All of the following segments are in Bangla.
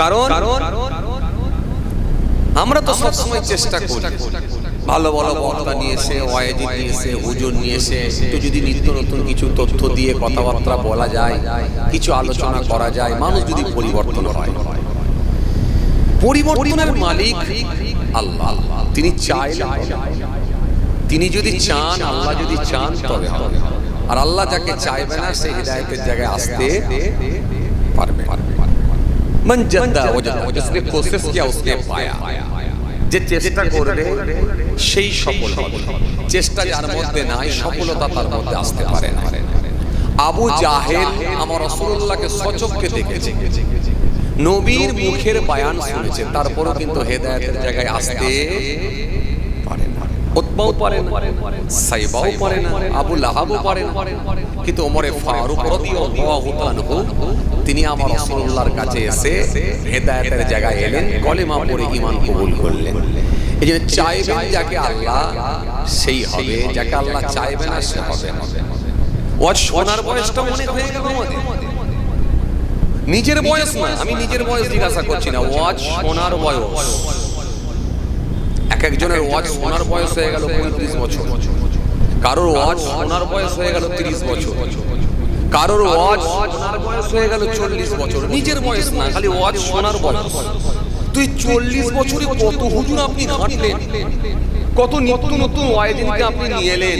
কারণ আমরা তো সবসময় চেষ্টা করি ভালো ভালো বক্তা নিয়ে এসে ওয়াইজি নিয়ে এসে হুজুর নিয়ে এসে একটু যদি নিত্য নতুন কিছু তথ্য দিয়ে কথাবার্তা বলা যায়, কিছু আলোচনা করা যায়, মানুষ যদি পরিবর্তন হয়। পরিবর্তনের মালিক আল্লাহ, তিনি চাইলেন, তিনি যদি চান, আল্লাহ যদি চান তবে হবে। আর আল্লাহ যাকে চাইবে না সে হিদায়াতের জায়গায় আসতে পারবে। মান জাদ্দা ওয়াজাদা, जिसने कोशिश किया उसने पाया। যে চেষ্টা করবে সেই সফল হবে। চেষ্টা যার মধ্যে নাই, সফলতা তার মধ্যে আসতে পারে না। আবু জাহেল আমার রাসূলুল্লাহকে সচক্ষে দেখেছে, নবীর মুখের বয়ান শুনেছে, তারপরও কিন্তু হেদায়েতের জায়গায় আসতে পারে না। উতবাও পারে না, সাইবাও পারে না, আবু লাহাবও পারে না, কিন্তু ওমরে ফারুক রাদিয়াল্লাহু আনহু তিনি আমার রাসূলুল্লাহর কাছে এসে হেদায়েতের জায়গায় এলেন, কলেমা পড়ে ঈমান কবুল করলেন। এইজন্য চাইবেন যাকে আল্লাহ সেই হবে, যাকে আল্লাহ চাইবে না সে হবে না। ওয়াজ শোনার বয়সটা অনেক হয়ে গেল আমাদের, নিজের বয়স না, আমি নিজের বয়স জিজ্ঞাসা করছি না, ওয়াজ শোনার বয়স। একজনের ওয়াজ শোনার বয়স হয়ে গেল 35 বছর, কারোর ওয়াজ শোনার বয়স হয়ে গেল 30 বছর, কারোর ওয়াজ শোনার বয়স হয়ে গেল 40 বছর। নিজের বয়স না, খালি ওয়াজ শোনার বয়স। তুই 40 বছরে কত হুজুর আপনি ঘাটলেন, কত নিত্য নতুন ওয়াইজিনকে আপনি নিয়ে এলেন,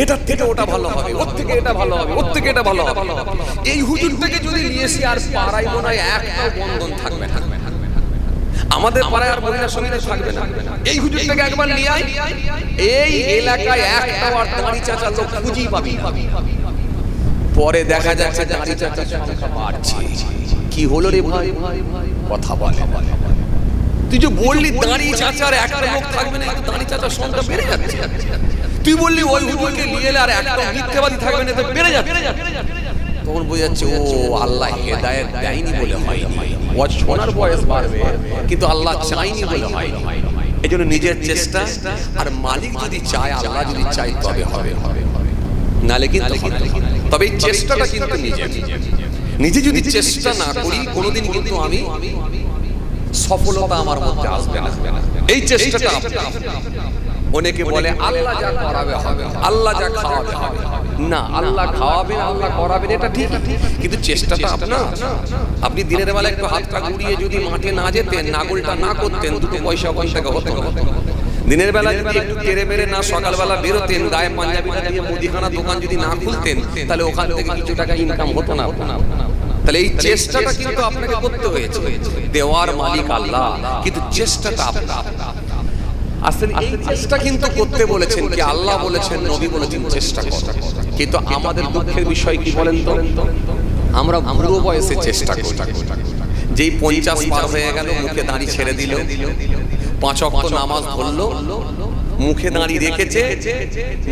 এটার থেকে ওটা ভালো হবে, ওর থেকে এটা ভালো হবে, ওর থেকে এটা ভালো হবে। এই হুজুরটাকে যদি নিয়ে এসে আর পাড়ায় মনে হয় একটা বন্ধন থাকবে না, আমাদের পাড়ায় আর মহিলা সমিতি থাকবে না। এই হুজুরটাকে একবার নিয়ে আয়, এই এলাকায় একটা আর দাঁড়ি চাচা লোক খুঁজেই পাবি। পরে দেখা যাচ্ছে দাঁড়ি চাচা সংখ্যা বাড়ছে। কি হলো রে ভাই, কথা বলে। তুই যে বললি দাঁড়ি চাচার একটা লোক থাকবে না, দাঁড়ি চাচার সংখ্যা বেড়ে যাচ্ছে। তুই বললি ওই হুজুরকে নিয়ে এলে আর একটা মিথ্যাবাদী থাকবে না, তো বেড়ে যাচ্ছে। তখন বোঝা যাচ্ছে ও আল্লাহ হেদায়েত দেয়নি বলে হয়নি, ওয়াজ শোনার বয়স বাড়বে কিন্তু আল্লাহ চাইনি বলে হয়নি। এজন্য নিজের চেষ্টা, আর মালিক যদি চায়, আল্লাহ যদি চায় তবে হবে, নালে কিন্তু তবে এই চেষ্টাটা কিন্তু নিজে যদি চেষ্টা না করি কোনোদিন কিন্তু আমি সফলতা আমার মধ্যে আসবে না। এই চেষ্টাটা অনেকে বলে আল্লাহ যা করাবে হবে, আল্লাহ যা খাওয়াবে হবে। না, আল্লাহ খাওয়াবেন, আল্লাহ করাবেন, এটা ঠিক, কিন্তু চেষ্টাটা আপনার। আপনি দিনের বেলা একটু হাতটা ঘুরিয়ে যদি মাঠে না যেতেন, নাগলটা না করতেন, দুটো পয়সা ওখান থেকে হতো না। দিনের বেলা যদি একটু তেরে মেরে না সকালবেলা বেরোতেন, গায়ে পাঞ্জাবিটা দিয়ে মুদিখানা দোকান যদি না খুলতেন, তাহলে ওখান থেকে কিছু টাকা ইনকাম হতো না। তাহলে এই চেষ্টাটা কিন্তু আপনাকে করতে হয়েছে। দেওয়ার মালিক আল্লাহ, কিন্তু চেষ্টাটা আপনার। আসলে এই চেষ্টা কিন্তু করতে বলেছেন কি আল্লাহ বলেছেন, নবী বলেছেন চেষ্টা করো। কিন্তু আমাদের দুঃখের বিষয় কি বলেন তো, আমরা বুড়ো বয়সে চেষ্টা করি। যেই 50 পার হয়ে গেল, মুখে দাড়ি ছেড়ে দিল, 5 ওয়াক্ত নামাজ পড়লো, মুখে দাড়ি রেখেছে,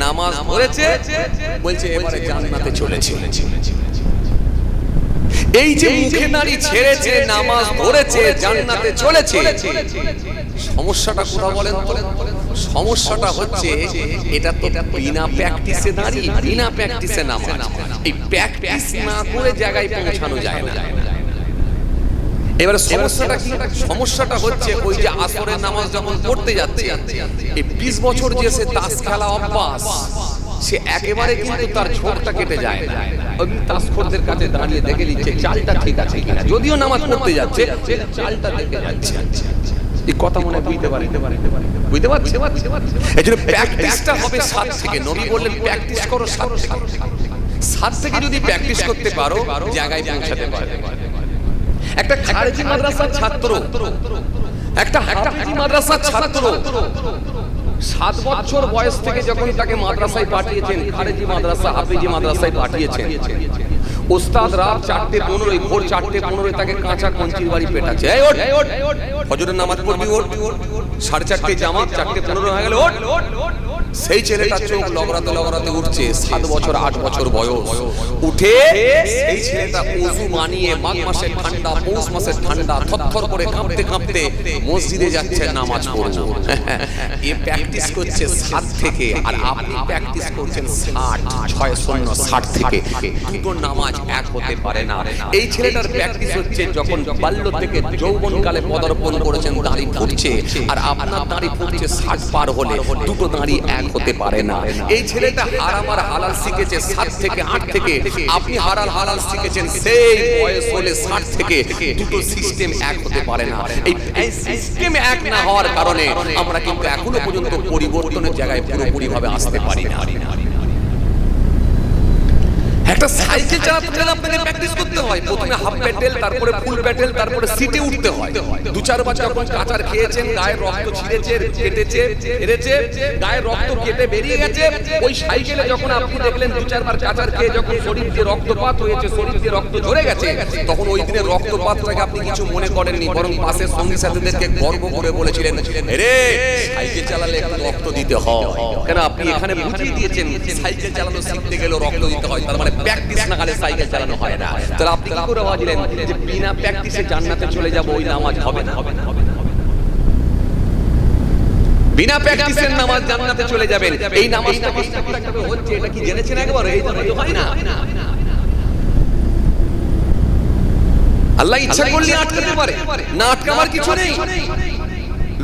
নামাজ পড়েছে, বলছে এবারে জান্নাতে চলেছে। এই যে মুখে দাড়ি ছেড়েছে, নামাজ পড়েছে, জান্নাতে চলেছে, সমস্যাটা কোথা বলেন তো? সমস্যাটা হচ্ছে এটা তো বিনা প্র্যাকটিসে দাঁড়ি, বিনা প্র্যাকটিসে নামাজ। এই প্র্যাকটিস না করে জায়গায় পৌঁছানো যায় না। এবারে সমস্যাটা কি? সমস্যাটা হচ্ছে ওই যে আসরের নামাজ যখন পড়তে যাচ্ছে, এই 20 বছর যে সে তাস খেলা অভ্যাস, সে একেবারে কিন্তু তার ঝোঁকটা কেটে যায় না। ওই তাসখোরদের কাছে দাঁড়িয়ে দেখে নিচ্ছে চালটা ঠিক আছে কিনা, যদিও নামাজ পড়তে যাচ্ছে চালটা দেখে যাচ্ছে। এই কথা মনে বুঝতে পারছে? এজন্য প্র্যাকটিসটা হবে 7 থেকে। নবী বললেন প্র্যাকটিস করো 7 থেকে। 7 থেকে যদি প্র্যাকটিস করতে পারো, জায়গায় পৌঁছাতে পারবে। একটা খারেজি মাদ্রাসার ছাত্র, একটা হাফেজি মাদ্রাসার ছাত্র 7 বছর বয়স থেকে যখন তাকে মাদ্রাসায় পাঠিয়েছেন, খারেজি মাদ্রাসা, হাফেজি মাদ্রাসায় পাঠিয়েছেন, ওস্তাদ রাত 4:15, ভোর 4:15 তাকে কাঁচা কঞ্চির বাড়ি পেটাচ্ছে। এই ওঠ, ফজরের নামাজ পড়বি, ওঠ। 4:30 জামা 4:15 হয়ে গেল, ওঠ। সেই ছেলেটা চোখ লগড়াতে লগড়াতে উঠছে, 7 বছর 8 বছর বয়স। উঠে সেই ছেলেটা ওযু মানিয়ে মাঘ মাসের ঠান্ডা, পৌষ মাসের ঠান্ডা, থরথর করে কাঁপতে কাঁপতে মসজিদে যাচ্ছে নামাজ পড়তে। এ প্র্যাকটিস করছে 7 থেকে, আর আপনি প্র্যাকটিস করছেন 60 থেকে। দুটো নামাজ এক হতে পারে না। এই ছেলেটার প্র্যাকটিস হচ্ছে যখন বাল্য থেকে যৌবনকালে পদার্পণ করেছেন, দাড়ি ফুটছে, আর আপনার দাড়ি ফুটছে 60 পার হলে। দুটো দাড়ি এক হতে পারে না। এই ছেলেটা হারাম আর হালাল শিখেছে 7 থেকে 8 থেকে, আপনি হালাল শিখেছেন সেই বয়স হলে 60 থেকে। দুটো সিস্টেম এক হতে পারে না। এই সিস্টেম এক না হওয়ার কারণে আমরা কিন্তু এখনো পর্যন্ত পরিবর্তনের জায়গায় পুরোপুরি ভাবে আসতে পারি না। একটা সাইকেল চালাতে গেলে আপনাকে প্র্যাকটিস করতে হয়। প্রথমে হাফ প্যাডেল, তারপরে ফুল প্যাডেল, তারপরে সিটে উঠতে হয়। 2-4 বার যখন কাচার খেয়েছেন, গায়ে রক্ত ছিঁড়েছে, কেটেছে, হেরেছে, গায়ে রক্ত কেটে বেরিয়ে গেছে, ওই সাইকেলে যখন আপনি দেখলেন 2-4 বার কাচার খেয়ে যখন শরীর দিয়ে রক্তপাত হয়েছে, শরীর দিয়ে রক্ত ঝরে গেছে, তখন ওই দিনের রক্তপাতটাকে আপনি কিছু মনে করেননি, বরং পাশের সঙ্গী সাথীদেরকে গর্ব করে বলেছিলেন, রে সাইকেল চালালে একটু রক্ত দিতে হয়। কেন আপনি এখানে বুঝিয়ে দিয়েছেন সাইকেল চালানো শিখতে গেলেও রক্ত দিতে হয়, তার মানে প্র্যাকটিস না হলে সাইকেল চালানো হয় না। তাহলে আপনি কি করে ভাবলেন যে বিনা প্র্যাকটিসে জান্নাতে চলে যাব? ওই নামাজ হবে না। বিনা প্র্যাকটিসের নামাজ জান্নাতে চলে যাবেন। এই নামাজটা হচ্ছে, এটা কি জেনেছেন একবার? এই নামাজ হয় না। আল্লাহ ইচ্ছা করলে আটকাতে পারে, না আটকাবার কিছু নেই।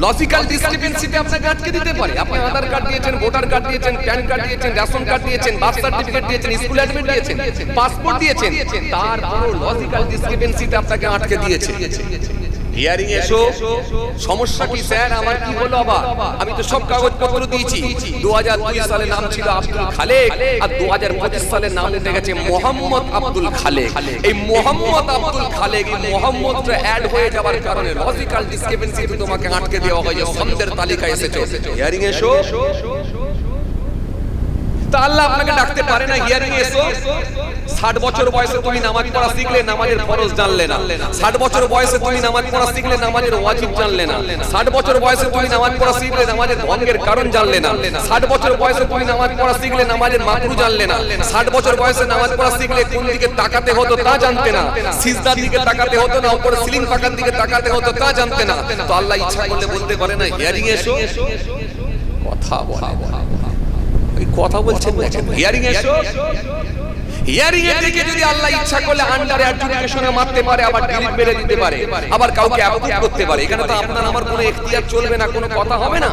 লজিক্যাল ডিসক্রিপেন্সিতে আপনাকে আটকে দিতে পারে। আপনি আধার কার্ড দিয়েছেন, ভোটার কার্ড দিয়েছেন, প্যান কার্ড দিয়েছেন, রেশন কার্ড দিয়েছেন, বার্থ সার্টিফিকেট দিয়েছেন, স্কুল অ্যাডমিট দিয়েছেন, পাসপোর্ট দিয়েছেন, তারপর লজিক্যাল ডিসক্রিপেন্সিতে আপনাকে আটকে দিয়েছে। হিয়ারিং এসো, সমস্যা কি স্যার? আমার কি হলো আবার? আমি তো সব কাগজপত্র দিয়েছি। 2002 সালে নাম ছিল আব্দুল খালেক, আর 2025 সালে নাম উঠে গেছে মোহাম্মদ আব্দুল খালেক। এই মোহাম্মদ আব্দুল খালেক, এই মোহাম্মদটা অ্যাড হয়ে যাওয়ার কারণে লজিক্যাল ডিসক্রিপেন্সিতে তোমাকে আটকে দেওয়া হয় যে সন্দের তালিকায় এসেছো। হিয়ারিং এসো। তা আল্লাহ আপনাকে ডাকতে পারে না, হিয়ারিং এসো। 60 বছর বয়সে তুমি নামাজ পড়া শিখলে, নামাজের ফরজ জানলে না। 60 বছর বয়সে তুমি নামাজ পড়া শিখলে, নামাজের ওয়াজিব জানলে না। 60 বছর বয়সে তুমি নামাজ পড়া শিখলে, নামাজের ভঙ্গের কারণ জানলে না। 60 বছর বয়সে তুমি নামাজ পড়া শিখলে, নামাজের মাকরু জানলে না। 60 বছর বয়সে নামাজ পড়া শিখলে কোন দিকে তাকাতে হতো তা জানতে না। সিজদার দিকে তাকাতে হতো না, উপরে সিলিং পাকার দিকে তাকাতে হতো তা জানতে না। তো আল্লাহ ইচ্ছা করলে বলতে পারে না হিয়ারিং এসো। কথা বলে কথা বলছেন, হিয়ারিং এসো। হিয়ারিং এর দিকে যদি আল্লাহ ইচ্ছা করলে আন্ডার অ্যাডজুডিকেশনে মারতে পারে, আবার ডিলিট মেরে দিতে পারে, আবার কাউকে অ্যাপ্রুভ করতে পারে। এখানে তো আপনার আমার কোনো এখতিয়ার চলবে না, কোনো কথা হবে না।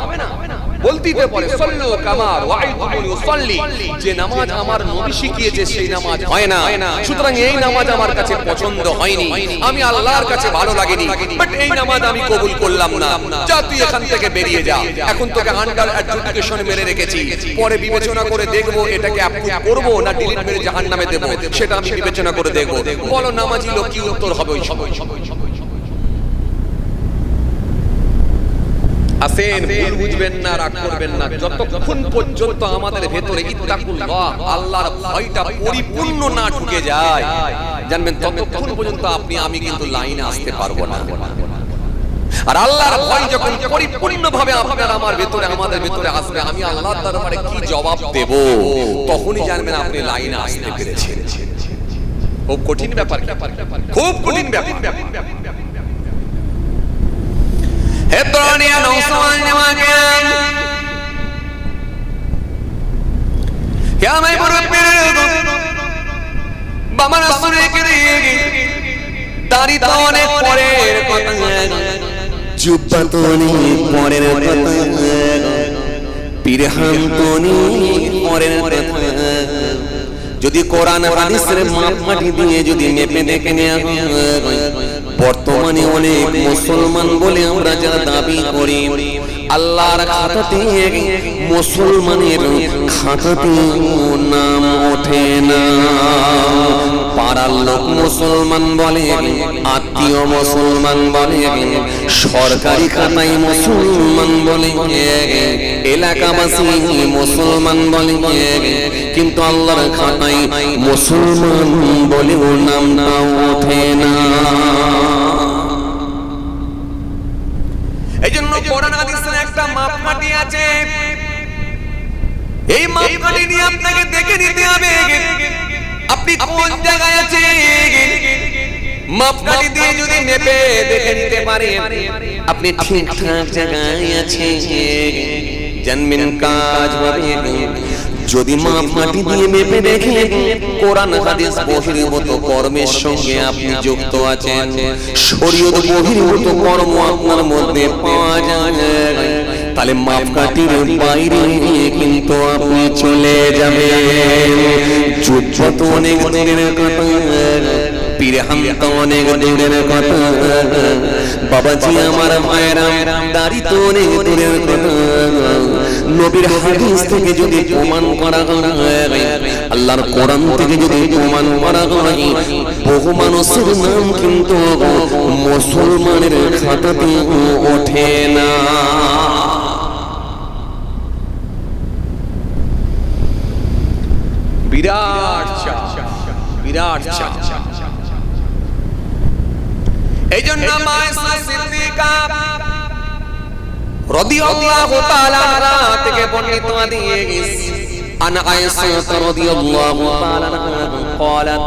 বলতেই পারে সল্লু কামা রাআইতুমুনি উসাল্লি, যে নামাজ আমার নবী শিখিয়েছে সেই নামাজ হয় না। সুতরাং এই নামাজ আমার কাছে পছন্দ হয়নি, আমি আল্লাহর কাছে ভালো লাগেনি, বাট এই নামাজ আমি কবুল করলাম না। যা তুই এখান থেকে বেরিয়ে যা। এখন তোকে আন্ডার অ্যাডজুডিকেশন মেরে রেখেছি, পরে বিবেচনা করে দেখবো এটাকে অ্যাপ্রুভ করব না ডিলিট মেরে জাহান্নামে দেব, সেটা আমি বিবেচনা করে দেখবো। বলো নামাজি লোক কি উত্তর হবে ওই সময়? আসেন, ভুল বুঝবেন না, রাগ করবেন না। যতক্ষণ পর্যন্ত আমাদের ভেতরে ইত্তাকুল্লাহ, আল্লাহর ভয়টা পরিপূর্ণ না ঢুকে যায়, জানবেন ততক্ষণ পর্যন্ত আপনি আমি কিন্তু লাইনে আসতে পারবো না। আর আল্লাহর ভয় যখন পরিপূর্ণভাবে আপনার আমার ভেতরে, আমাদের ভেতরে আসবে, আমি আল্লাহর দরবারে কি জবাব দেব, তখনই জানবেন আপনি লাইনে আসতে পেরেছেন। খুব কঠিন ব্যাপার, খুব কঠিন ব্যাপার। হে দুনিয়া নওসান নেওয়াগেন, क्या मैं मुरब्बी বাবার আসরে গিয়ে দাড়ি তো অনেক পরের কথা, জুব্বা তো অনেক পরের কথা, পিরহান তো অনেক পরের কথা। যদি কোরআন হাদিসের মাপকাঠি দিয়ে যদি মেপে দেখে নেওয়া হয়, বর্তমানে অনেক মুসলমান বলে আমরা যারা দাবি করি, আল্লাহর খাতাতে মুসলমানের খাতাতে নাম ওঠে না। পাড়ার লোক মুসলমান বলে, আত্মীয় মুসলমান বলে, সরকারি খাতায় মুসলমান বলে, এলাকাবাসী মুসলমান বলে, কিন্তু আল্লাহর খাতায় মুসলমান বলেও নামটা ওঠে না। এই জন্য কোরআন হাদিসের আপনাকে দেখে নিতে হবে আপনি কোন জায়গায় আছেন। মাপকাঠি দিয়ে যদি মেপে দেখে নিতে পারেন আপনি ঠিকঠাক জায়গায় আছেন, জানবেন কাজ হবে। যদি মাপকাঠি দিয়ে মেপে দেখে কোরআন হাদিস বহির্ভূত কর্মের সঙ্গে আপনি যুক্ত আছেন, শরীয়ত বহির্ভূত কর্ম আপনার মধ্যে পাওয়া যায়, তাহলে মাপকাঠির বাইরে কিন্তু আপনি চলে যাবেন। যুদ্ধ তো অনেক দূরের কথা, পীরহান্ত অনেক দূরের কথা, বাবাজি আমার মায়েরা দাড়ি তো অনেক দূরের কথা। নবীর হাদিস থেকে যদি প্রমাণ করা হয়, আল্লাহর কোরআন থেকে যদি প্রমাণ করা হয়, বহু মানুষের নাম কিন্তু মুসলমানের খাতাতে ওঠে না। বিরাট চাপ, বিরাট চাপ। এই জন্য মায়েশা সিদ্দিকা রাদিয়াল্লাহু তাআলা আনহা থেকে বর্ণিত হাদিস, আন আয়েশা রাদিয়াল্লাহু তাআলা আনহা قالت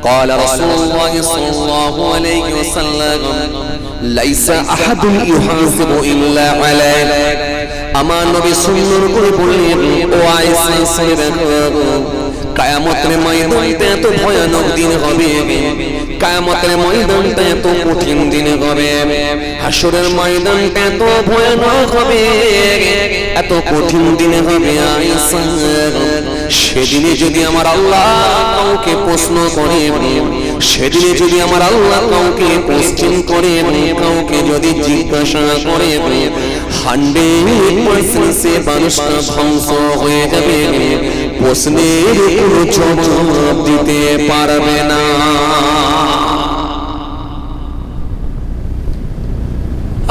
قال رسول الله صلى الله عليه وسلم ليس احد يحاسب الا عليه। আমার নবী সুন্দর করে বললেন, ও আয়েশা শুনে রাখো, কিয়ামতের ময়দানটা এত ভয়ানক দিন হবে, কিয়ামতের ময়দানটা এত কঠিন দিন হবে, হাসরের ময়দানটা এত ভয়ানক হবে, এত কঠিন দিন হবে আয়েশা। সেদিনে যদি আমার আল্লাহ কাউকে প্রশ্ন করে, সেদিনে যদি আমার আল্লাহ কাউকে কোশ্চেন করে, কাউকে যদি জিজ্ঞাসা করে, 100% সে মানুষটা ধ্বংস হয়ে যাবে, প্রশ্নের কোনো জবাব দিতে পারবে না।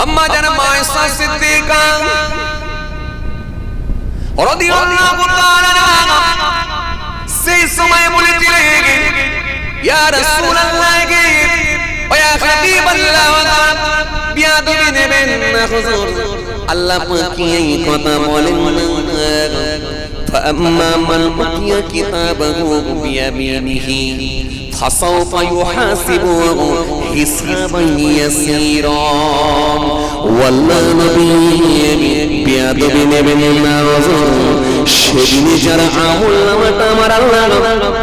আম্মা জান মায়েশা সিদ্দিকা রাদিয়াল্লাহু তাআলা আনহা সেই সময় বলেছিলেন, ইয়া রাসূলুল্লাহ ওয়া ইয়া হাবিবাল্লাহ, বিয়াদবি নেবেন না হুজুর। আল্লাহ পাক এই কথা বলেন না, فأما من أوتي كتابه بيمينه فسوف يحاسبه حسابا يسيرا। والله নবী বিয়াদবি নেবেন না হুজুর। সেদিনে যারা আমলনামাটা আমার আল্লাহ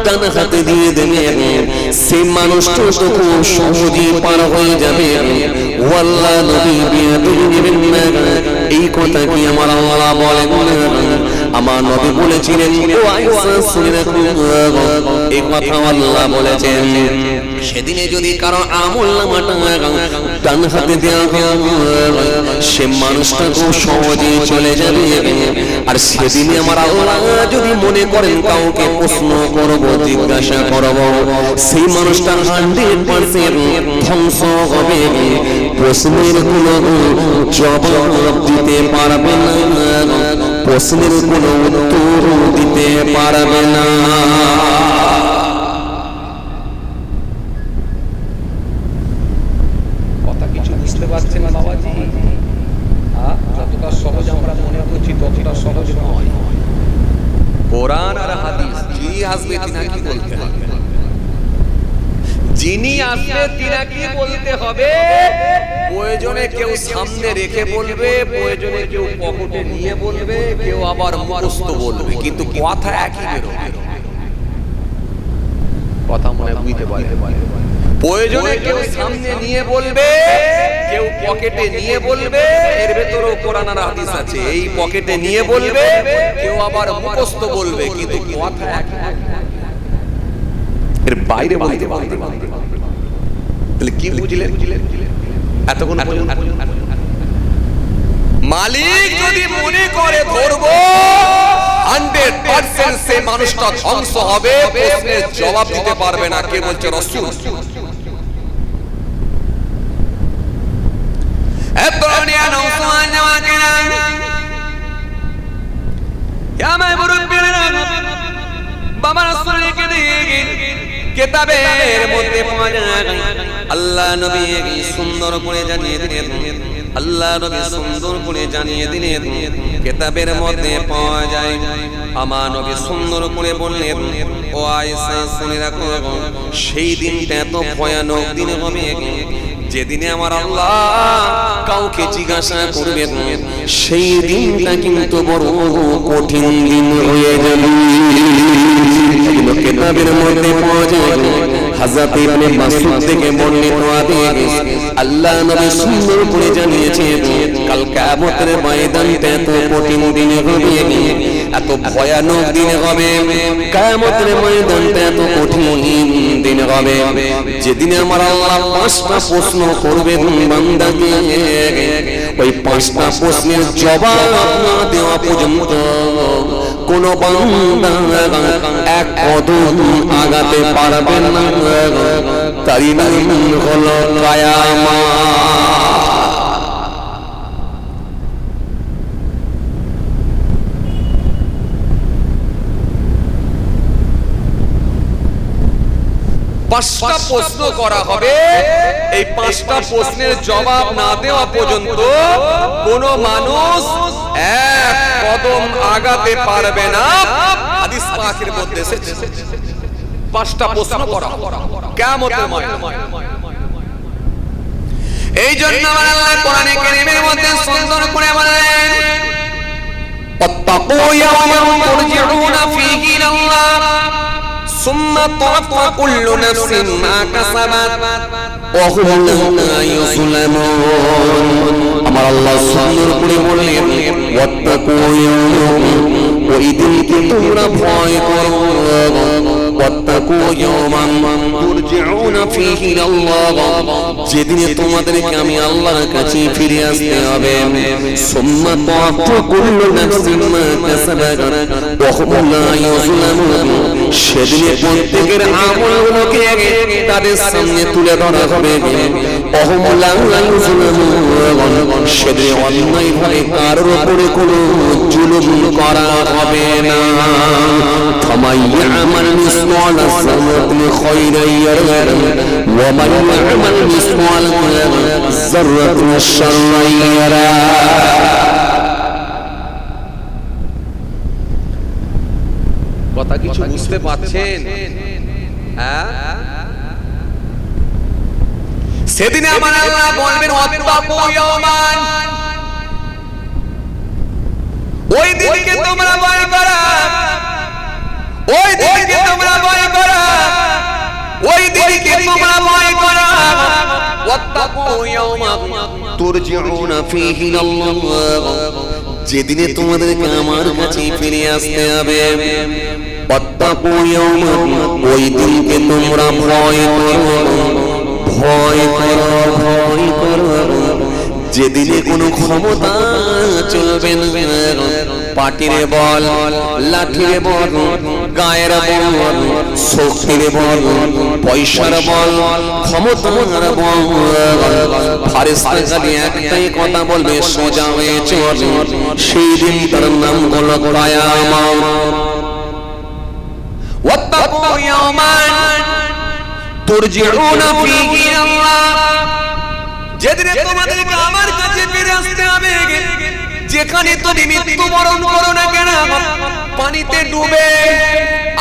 ডান হাতে দিয়ে দেবেন, সেই মানুষটা তো খুব সহজেই পার হয়ে যাবে। ওয়াল্লাহ নবী বিয়াদবি নেবেন না, এই কথা কি আমার আল্লাহ বলেন না? আমার নবী বলেছিলেন, ও আয়েশা শুনে রাখো, এই কথা আল্লাহ বলেছেন। সেদিনে যদি কারো আমলনামাটা ডান হাতে দেওয়া হয়, সে মানুষটা খুব সহজেই চলে যাবে। আর সেদিনে আমার আল্লাহ যদি মনে করেন কাউকে প্রশ্ন করব, জিজ্ঞাসা করব, সেই মানুষটা 100% ধ্বংস হবে, প্রশ্নের কোনো জবাব দিতে পারবে না, প্রশ্নের কোনো উত্তর দিতে পারবে না। কথা কিছু বুঝতে পারছেন বাবাজি? যতটা সহজ আমরা মনে করছি ততটা সহজ নয়। কোরআন আর হাদিস যিনি আসবে তিনাকে বলতে হবে, যিনি আসবে তিনাকে বলতে হবে। প্রয়োজনে কেউ সামনে রেখে বলবে, প্রয়োজনে কেউ পকেটে নিয়ে বলবে, কেউ আবার মুখস্থ বলবে, কিন্তু কথা একই বেরোবে। কথা মনে বুঝতে পারে? প্রয়োজনে কেউ সামনে নিয়ে বলবে, কেউ পকেটে নিয়ে বলবে, এর ভেতরেও কোরআন আর হাদিস আছে। এই পকেটে নিয়ে বলবে, কেউ আবার মুখস্থ বলবে, কিন্তু কথা একই, এর বাইরে বলতে পারবে। তাহলে কি বুঝলেন এতক্ষণ? মালিক যদি মনে করে ধরবো 100% সে মানুষটা ধ্বংস হবে, প্রশ্নের জবাব দিতে পারবে না। কে বলছে? রাসূল। এতনিয়া নওসান জামাকেরা, ইয়া মাই মুরব্বিরা, বাবা রাসূলকে দিয়ে কিতাবের মধ্যে পাওয়া যায় আল্লাহ নবী সুন্দর করে জানিয়ে দিলেন, আল্লাহ নবী সুন্দর করে জানিয়ে দিলেন, কিতাবের মধ্যে পাওয়া যায়। আমার নবী সুন্দর করে বললেন, ও আয়েশা শুনে রাখো, সেই দিনটা এত ভয়ানক দিন হবে যেদিনে আমার আল্লাহ কাউকে জিজ্ঞাসা করবেন, সেই দিনটা কিন্তু বড় কঠিন দিন হয়ে যাবে। কিতাবের মধ্যে পাওয়া যায়, হযরত ইবনে মাসউদ থেকে বর্ণিত হাদিস, আল্লাহ নবী সুন্দর করে জানিয়েছেন, কাল কিয়ামতের ময়দানটা এত কঠিন দিন হবে, এত ভয়ানক দিন হবে, কিয়ামতের ময়দানটা এত কঠিন দিন হবে যেদিনে আমার আল্লাহ পাঁচটা প্রশ্ন করবেন বান্দাকে, ওই পাঁচটা প্রশ্নের জবাব না দেওয়া পর্যন্ত কোন বান্দা এক কদম আগাতে পারবে না, তারই নাম হলো কিয়ামত। পাঁচটা প্রশ্ন করা হবে, এই পাঁচটা প্রশ্নের জবাব না দেওয়া পর্যন্ত কোন মানুষ এক কদম আগাতে পারবে না। হাদিস পাকের মধ্যে এসেছে পাঁচটা প্রশ্ন করা হবে কিয়ামতের ময়দানে। এই জন্য আল্লাহ কোরআনে কারীমের মধ্যে সুন্দর করে বলেন, ওয়াত্তাকু ইয়াওমান তুরজিউনা ফীহি ইলাল্লাহ সুম্মা তুওয়াফা কুল্লু নাফসিন মা কাসাবাত ওয়া হুম লা ইউযলামুন। আমার আল্লাহ সুন্দর করে বললেন, ওয়াত্তাকু ইয়াওমান, ওই দিনকে তোমরা ভয় করো, ওয়াত্তাকু ইয়াওমান তুরজিউনা ফীহি ইলাল্লাহ, যেদিনে তোমাদেরকে আমি আল্লাহর কাছে ফিরে আসতে হবে। সুম্মা তুওয়াফা কুল্লু নাফসিন মা কাসাবাত ওয়া হুম লা ইউযলামুন, সেদিনে প্রত্যেকের আমলগুলোকে তাদের সামনে তুলে ধরা হবে। সেদিনে অন্যায়ভাবে কারোর উপরে কোনো জুলুম করা হবে না। ফামান ইয়ামাল মিসকালা যাররাতিন খায়রান ইয়ারা ওয়া মান ইয়ামাল মিসকালা যাররাতিন শাররান ইয়ারা। কথা কিছু বুঝতে পারছেন? সেদিনে আমার আল্লাহ বলবেন, ওয়াত্তাকু ইয়াওমান, ওই দিনকে তোমরা ভয় করো, ওই দিনকে তোমরা ভয় করো, ওই দিনকে তোমরা ভয় করো। ওয়াত্তাকু ইয়াওমান তুরজিউনা ফীহি ইলাল্লাহ, যেদিনে তোমাদেরকে আমার কাছে ফিরে আসতে হবে। ওয়াত্তাকু ইয়াওমান, ওই দিনকে তোমরা ভয় করো, ভয় করো, ভয় করো, যেদিনে কোনো ক্ষমতা চলবে না, পাটির বল, লাঠির বল, গায়ের বল, শক্তির বল, পয়সার বল, ক্ষমতার বল, ফারেস্তা খালি একটাই কথা বলবে, সোজা হয়ে চল। সেই দিন তার নাম হলো কিয়ামত। ওয়াত্তাকু ইয়াওমান তুরজিউনা ফীহি ইলাল্লাহ, যেদিনে তোমাদেরকে আমার কাছে ফিরে আসতে হবে। যেখানে তুমি মৃত্যুবরণ করো না কেন, পানিতে ডুবে,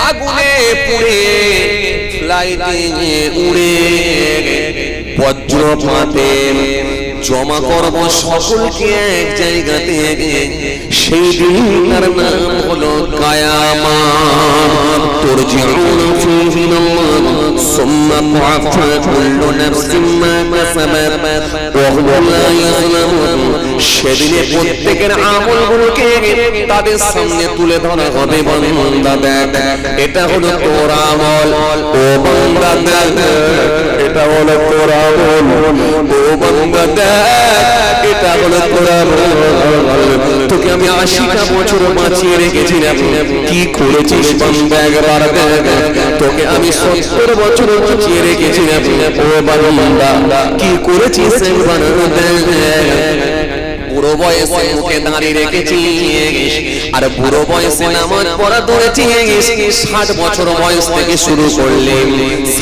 আগুনে পুড়ে, ফ্লাইটে উড়ে, বজ্রপাতে, জমা করব সকলকে এক জায়গাতে, সেই দিন তার নাম হলো কিয়ামত। তুরজিউনা ফীহি ইলাল্লাহ সুম্মা তুওয়াফা কুল্লু নাফসিন মা কাসাবাত ওয়া হুম লা ইউযলামুন, সেদিনে প্রত্যেকের আমলগুলোকে তাদের সামনে তুলে ধরা হবে। বান্দা দেখ, এটা হলো তোর আমল, ও বান্দা দেখ, এটা হলো তোর আমল, ও বান্দা দেখ, এটা হলো তোর আমল। তোকে আমি 80টা বছর বাঁচিয়ে রেখেছিলাম, কি করেছিস বান্দা একবার দেখ। তোকে আমি 70 বছর বাঁচিয়ে রেখেছিলাম, ও বান্দা কি করেছিস একবার দেখ। পুরো বয়সে মুখে দাঁড়িয়ে রেখেছিস, আর বুড়ো বয়সে নামাজ পড়া ধরেছে 60 বছর বয়স থেকে শুরু করলে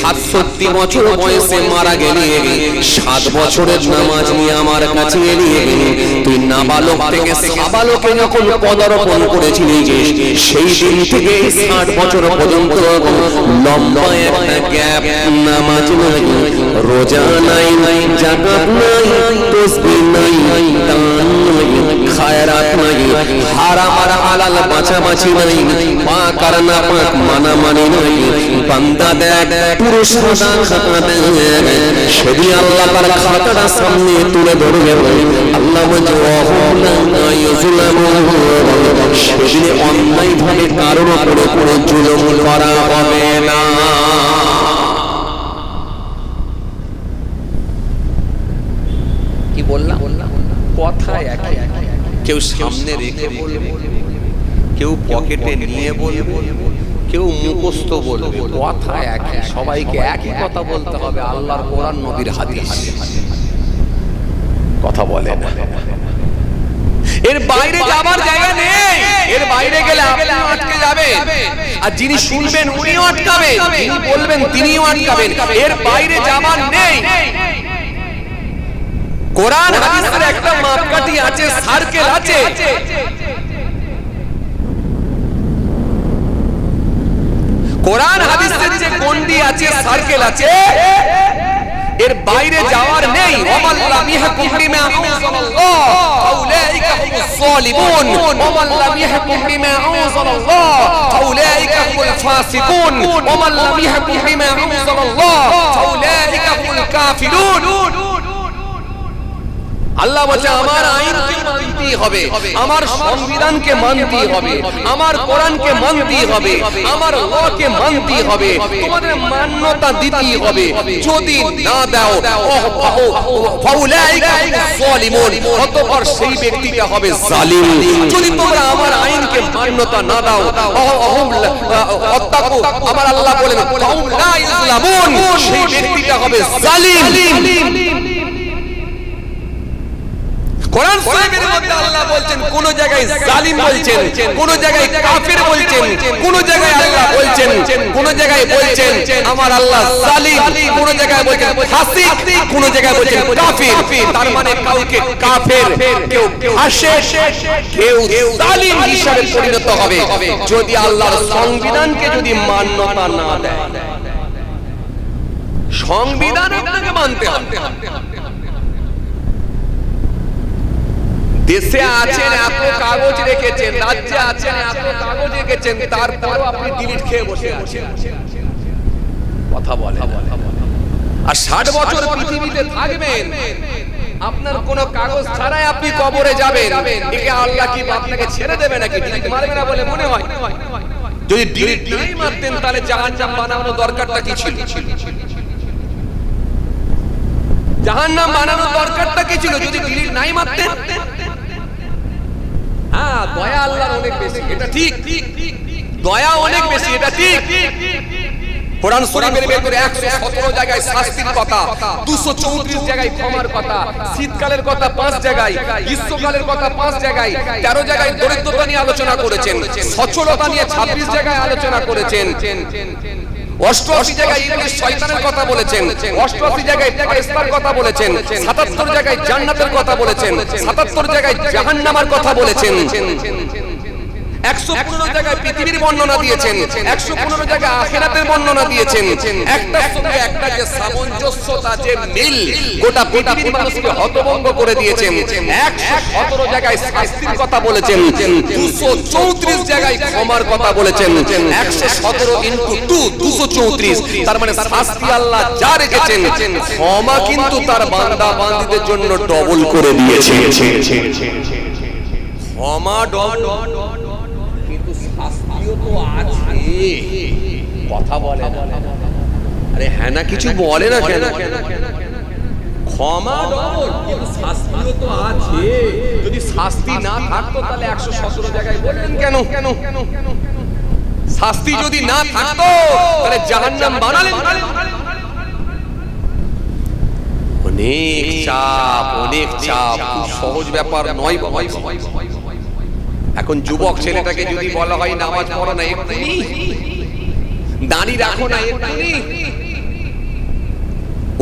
67 বছর বয়সে মারা গেলে 7 বছরের নামাজ নিয়ে আমার কাছে এলি তুই নাবালক থেকে সাবালকে যখন পদার্পণ করেছিলি সেই দিন থেকে 60 বছর পর্যন্ত লম্বা একটা গ্যাপ নামাজ নাই রোজা নাই যাকাত নাই তাসবিহ নাই দান নাই খায়রাত নাই হারাম আর হালাল বাছাবাছি নাই পাক আর নাপাক মানামানি নাই বান্দা দেখ পুরো সাদা খাতা দেখ সেদিন আল্লাহ তার খাতাটা সামনে তুলে ধরবে আল্লাহ বলছে ওয়াহুলা ইউজলামুন সেদিন অন্যায় ভাবে কারোর উপরে কোনো জুলুম করা হবে না। কি বললাম কথা একই, কেউ সামনে রেখে বলবে, কেউ পকেটে নিয়ে বলবে, কেউ মুখস্থ বলবে, কথা একই, সবাইকে একই কথা বলতে হবে। আল্লাহর কোরআন নবীর হাদিস কথা বলে না, এর বাইরে যাবার জায়গা নেই। এর বাইরে গেলে আপনি আটকে যাবেন, আর যিনি শুনবেন উনিও আটকাবেন, যিনি বলবেন তিনিও আটকাবেন। এর বাইরে যাবার নেই। কোরআন হাদিসের একটা মাপকাঠি আছে, সার্কেল আছে। কোরআন হাদিসের যে গন্ডি আছে, সার্কেল আছে, এর বাইরে যাওয়ার নেই। ওয়াল্লাম ইয়াহকুম বিমা আনজালাল্লাহ ফাউলাইকা হুমুস সালিমুন ওয়াল্লাম ইয়াহকুম বিমা আনজালাল্লাহ ফাউলাইকা হুমুল ফাসিকুন ওয়াল্লাম ইয়াহকুম বিমা আনজালাল্লাহ ফাউলাইকা হুমুল কাফিরুন। আল্লাহ বলে আমার আইনকে মানতেই হবে, আমার সংবিধানকে মানতেই হবে, আমার কোরআনকে মানতেই হবে, আমার ওয়াকে মানতেই হবে, তোমাদের মান্যতা দিতেই হবে। যদি না দাও ফাউলাইকা হুমুস সালিমুন, অতঃপর সেই ব্যক্তিটা হবে জালিম। যদি তোমরা আমার আইনকে মান্যতা না দাও অত্তাকু, আমার আল্লাহ বলেন ফাহুম লা ইউজলামুন, সেই ব্যক্তিটা হবে জালিম। কোরআন শরীফের মধ্যে আল্লাহ বলছেন, কোন জায়গায় জালিম বলছেন, কোন জায়গায় কাফির বলছেন, কোন জায়গায় আল্লাহ বলছেন, কোন জায়গায় বলছেন আমার আল্লাহ জালিম, কোন জায়গায় বলছেন ফাসিক, কোন জায়গায় বলছেন কাফির। তার মানে কাউকে কাফের, কেউ ফাসিক, কেউ জালিম হিসেবে পরিণত হবে যদি আল্লাহর সংবিধানকে যদি মান্যতা না দেয়। সংবিধান আপনাকে মানতে হবে। দেশে আছেন এত কাগজ রেখেছেন, রাজ্যে আছেন এত কাগজ রেখেছেন, তারপরও আপনি ডিলিট খেয়ে বসে আছেন, কথা বলে। আর 60 বছর পৃথিবীতে থাকবেন, আপনার কোনো কাগজ ছাড়াই আপনি কবরে যাবেন, একে আল্লাহ কি আপনাকে ছেড়ে দেবে নাকি? ডিলিট মারবে না বলে মনে হয়? যদি ডিলিট নাই মারতেন তাহলে জাহান্নাম বানানোর দরকারটা কি ছিল? জাহান্নাম বানানোর দরকারটা কি ছিল যদি ডিলিট নাই মারতেন? হ্যাঁ, দয়া আল্লাহর অনেক বেশি, এটা ঠিক, দয়া অনেক বেশি, এটা ঠিক। কোরআন শরীফের ভেতরে 117 জায়গায় শাস্তির কথা, 234 জায়গায় ক্ষমার কথা, শীতকালের কথা 5 জায়গায়, গ্রীষ্মকালের কথা 5 জায়গায়, 13 জায়গায় দরিদ্রতা নিয়ে আলোচনা করেছেন, সচ্ছলতা নিয়ে 26 জায়গায় আলোচনা করেছেন, 88 জায়গায় ইবলিস শয়তানের কথা বলেছেন, 88 জায়গায় ফেরেশতার কথা বলেছেন, 77 জায়গায় জান্নাতের কথা বলেছেন, 77 জায়গায় জাহান্নামের কথা বলেছেন, 115 জায়গায় পৃথিবীর বর্ণনা দিয়েছেন, 115 জায়গায় আখিরাতের বর্ণনা দিয়েছেন। একটার সঙ্গে একটা যে সামঞ্জস্যতা, যে মিল, গোটা পৃথিবীর মানুষকে হতভম্ব করে দিয়েছেন। 117 জায়গায় শাস্তির কথা বলেছেন, 234 জায়গায় ক্ষমার কথা বলেছেন। 117 ইনটু 234, তার মানে শাস্তি আল্লাহ যা রেখেছেন, ক্ষমা কিন্তু তার বান্দা বান্দীদের জন্য ডবল করে দিয়েছেন। ক্ষমা ডবল, শাস্তিও তো আছে, কথা বলে না। আরে হ্যাঁ না, কিছু বলে না কেন? ক্ষমা ডবল, কিন্তু শাস্তিও তো আছে। যদি শাস্তি না থাকতো তাহলে 117 জায়গায় বললেন কেন? শাস্তি যদি না থাকতো তাহলে জাহান্নাম বানালেন। অনেক চাপ, অনেক চাপ, খুব সহজ ব্যাপার নয় বাবা। এখন যুবক ছেলেটাকে যদি বলা হয় নামাজ পড়ো না এক্ষুনি, দাঁড়িয়ে রাখো না এক্ষুনি,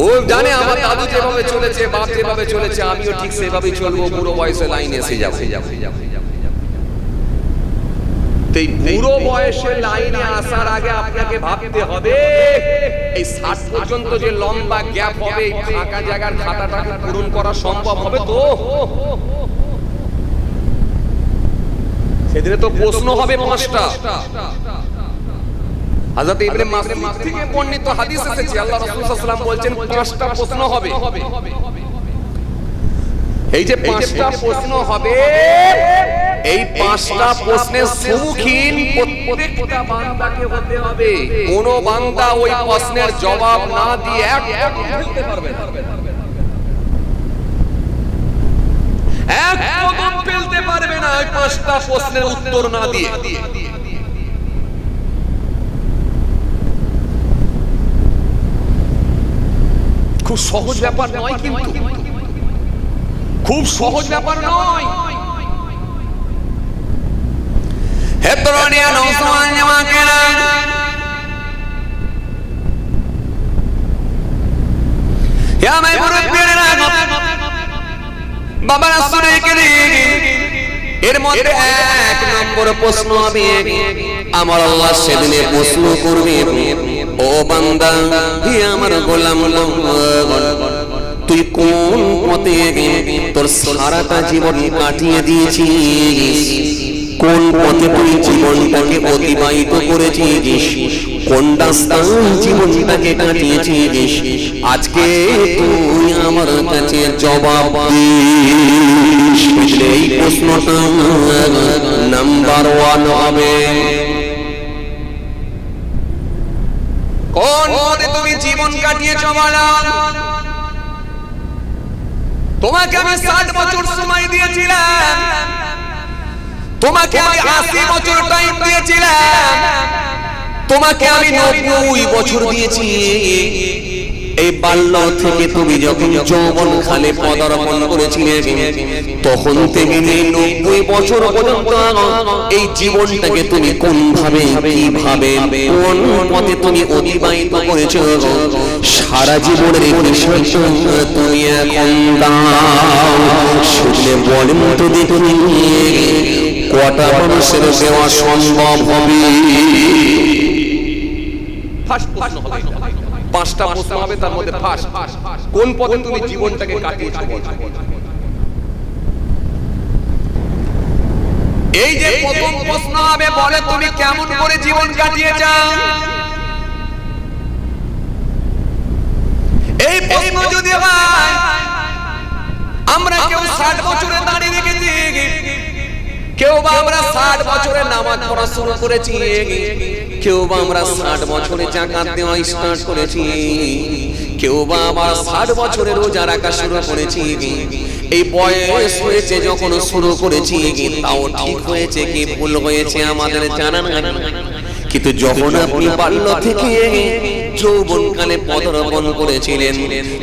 ও জানে আমার দাদু যেভাবে চলেছে, বাপ যেভাবে চলেছে, আমিও ঠিক সেভাবেই চলবো, বুড়ো বয়সে লাইনে এসে যাবো। এই বুড়ো বয়সে লাইনে আসার আগে আপনাকে ভাবতে হবে এই 60 পর্যন্ত যে লম্বা গ্যাপ হবে, এই ফাঁকা জায়গার খাতাটাকে পূরণ করা সম্ভব হবে তো? সেদিনে তো প্রশ্ন হবে 5টা। হযরত ইবনে মাসউদ থেকে বর্ণিত হাদিস এসেছে, আল্লাহ রাসূল সাল্লাল্লাহু আলাইহি ওয়াসাল্লাম বলছেন 5টা প্রশ্ন হবে। এই যে 5টা প্রশ্ন হবে, এই 5টা প্রশ্নের সম্মুখীন প্রত্যেকটা বান্দাকে হতে হবে। কোন বান্দা ওই প্রশ্নের জবাব না দিয়ে এক বলতে পারবে না, এক কদম ফেলতে পারবে না ওই 5টা প্রশ্নের উত্তর না দিয়ে। খুব সহজ ব্যাপার নয়, কিন্তু খুব সহজ ব্যাপার নয়। হে তরুণী নওজওয়ান জামাকেরা, হে আমার মুরব্বিরা, বাবা রাসূলে কারীম, এর মধ্যে 1 নম্বর প্রশ্ন হবে, আমার আল্লাহ সেদিনে প্রশ্ন করবে, ও বান্দা, হে আমার গোলাম, তুই কোন পথে তোর সারাটা জীবন কাটিয়ে দিয়েছিস? কোন পথে তুই জীবনটাকে অতিবাহিত করেছিস? কোন রাস্তায় জীবনটাকে কাটিয়েছিস? আজকে তুই আমার কাছে জবাব দিস। এই প্রশ্নটা নাম্বার 1 হবে। কোন পথে তুমি জীবন কাটিয়েছো বলো? তোমাকে আমি 60 বছর সময় দিয়েছিলাম, তোমাকে আমি 80 বছর টাইম দিয়েছিলাম, তোমাকে আমি 90 বছর দিয়েছি। এই বাল্য থেকে তুমি যখন যৌবন কালে পদার্পণ করেছিলে, তখন থেকে 90 বছর পর্যন্ত এই জীবনটাকে তুমি কোন ভাবে, কিভাবে, কোন পথে তুমি অতিবাহিত করেছো? সারা জীবনের হিসাব তুমি এখন দাও। শুনলে বলেন তো দেখি, কটা মানুষের দেওয়া সম্ভব হবে? 5টা প্রশ্ন হবে, তার মধ্যে ফার্স্ট, কোন পথে তুমি জীবনটাকে কাটিয়েছো? এই যে প্রথম প্রশ্ন হবে, বলে তুমি কেমন করে জীবন কাটিয়েছো? এই প্রশ্ন যদি হয়, আমরা কেউ 60 বছরে দাঁড়িয়ে রেখেছি, কেউ বা আমরা 60 বছরে নামাজ পড়া শুরু করেছি, কেউ বা আমরা 60 বছরে যাকাত দেওয়া স্টার্ট করেছি, কেউ বা আবার 60 বছরে রোজা রাখা শুরু করেছি। এই বয়স হয়েছে যখন শুরু করেছি, তাও ঠিক হয়েছে কি ভুল হয়েছে আমাদের জানা নাই। কিন্তু যখন আপনি বাল্য থেকে যৌবনকালে পদার্পণ করেছিলেন,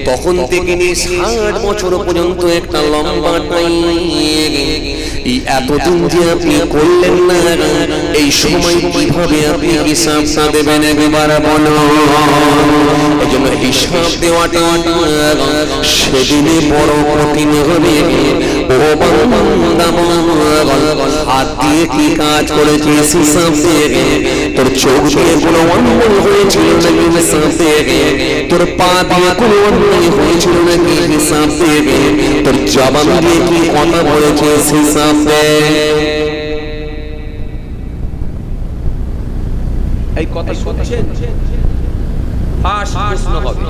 তখন থেকে 60 বছর পর্যন্ত একটা লম্বা টাইম। এই এতদিন যে আপনি করলেন না, এই সময় কিভাবে আপনি হিসাবটা দেবেন একবার বলো। এই জন্য হিসাব দেওয়াটা সেদিনে বড় কঠিন হবে। ও বান্দা, হাত দিয়ে কি কাজ করেছিস হিসাব দিয়ে? তোর চোখ দিয়ে কোনো অন্যায় হয়েছিল নাকি হিসাব দিয়ে? তোর পা দিয়ে কোনো অন্যায় হয়েছিল নাকি হিসাব দিয়ে? তোর জবান দিয়ে কি কথা বলেছিস হিসাব দিয়ে? এই কথা শুনছেন? ফার্স্ট প্রশ্ন হবে,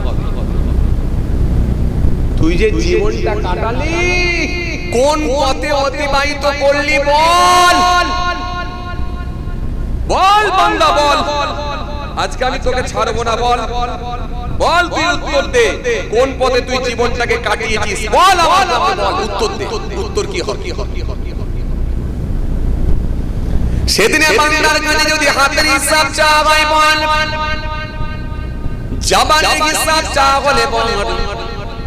তুই যে জীবনটা কাটালি, কোন পথে অতিবাহিত করলি বল। বল বান্দা বল, আজকে আমি তোকে ছাড়বো না, বল বল, তুই উত্তর দে, কোন পথে তুই জীবনটাকে কাটিয়েছিস বল, আমার বল, উত্তর দে। উত্তর কি হবে? সেদিনে বান্দার কাছে যদি হাতের হিসাব চাওয়া হয় বল, জবানের হিসাব চাওয়া হলে বল,